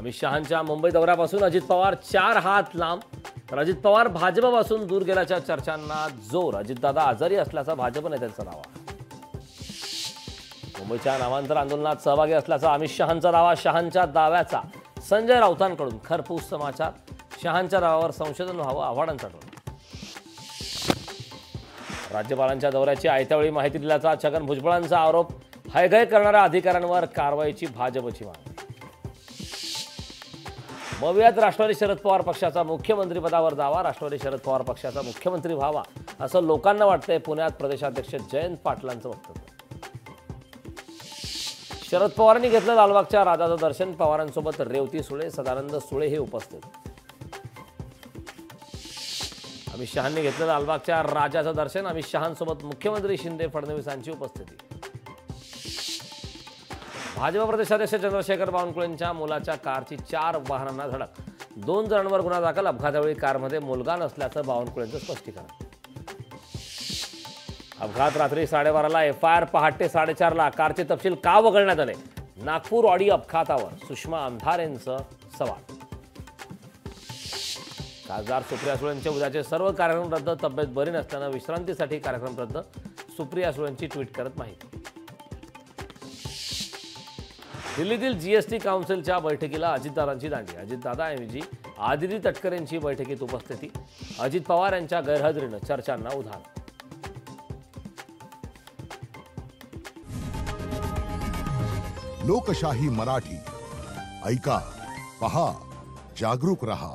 अमित शहांच्या मुंबई दौऱ्यापासून अजित पवार 4 हात लांब, तर अजित पवार भाजपपासून दूर गेल्याच्या चर्चांना जोर. अजितदादा आजारी असल्याचा भाजप नेत्यांचा दावा. मुंबईच्या नामांतर आंदोलनात सहभागी असल्याचा अमित शहांचा दावा. शहांच्या दाव्याचा संजय राऊतांकडून खरपूस समाचार. शहांच्या दाव्यावर संशोधन व्हावं, आव्हाडांचा टोला. राज्यपालांच्या दौऱ्याची आयत्यावेळी माहिती दिल्याचा छगन भुजबळांचा आरोप. हयगय करणाऱ्या अधिकाऱ्यांवर कारवाईची भाजपची मागणी. मवियात राष्ट्रवादी शरद पवार पक्षाचा मुख्यमंत्रीपदावर दावा. राष्ट्रवादी शरद पवार पक्षाचा मुख्यमंत्री व्हावा असं लोकांना वाटतंय. पुण्यात प्रदेशाध्यक्ष जयंत पाटलांचं वक्तव्य. शरद पवारांनी घेतलं लालबागच्या राजाचं दर्शन. पवारांसोबत रेवती सुळे, सदानंद सुळे हे उपस्थित. अमित शहांनी घेतलं लालबागच्या राजाचं दर्शन. अमित शहांसोबत मुख्यमंत्री शिंदे, फडणवीसांची उपस्थिती. भाजप प्रदेशाध्यक्ष चंद्रशेखर बावनकुळेंच्या मुलाच्या कारची 4 वाहनांना धडक. 2 जणांवर गुन्हा दाखल. अपघातावेळी कारमध्ये मुलगा नसल्याचं बावनकुळेंचं स्पष्टीकरण. अपघात रात्री 12:30ला, FIR पहाटे 4:30ला. कारचे तपशील का वगळण्यात आले? नागपूर ऑडी अपघातावर सुषमा अंधारेंचं सवाल. खासदार सुप्रिया सुळेंचे उद्याचे सर्व कार्यक्रम रद्द. तब्येत बरी नसल्यानं विश्रांतीसाठी कार्यक्रम रद्द. सुप्रिया सुळेंची ट्विट करत माहिती. दिल्लीतील GST काउन्सिलच्या बैठकीला अजितदादांची दांडी. अजितदादाऐवजी आदिती तटकरेंची बैठकीत उपस्थिती. अजित पवार यांच्या गैरहजेरीनं चर्चांना उधाण. लोकशाही मराठी ऐका, पहा, जागरूक रहा.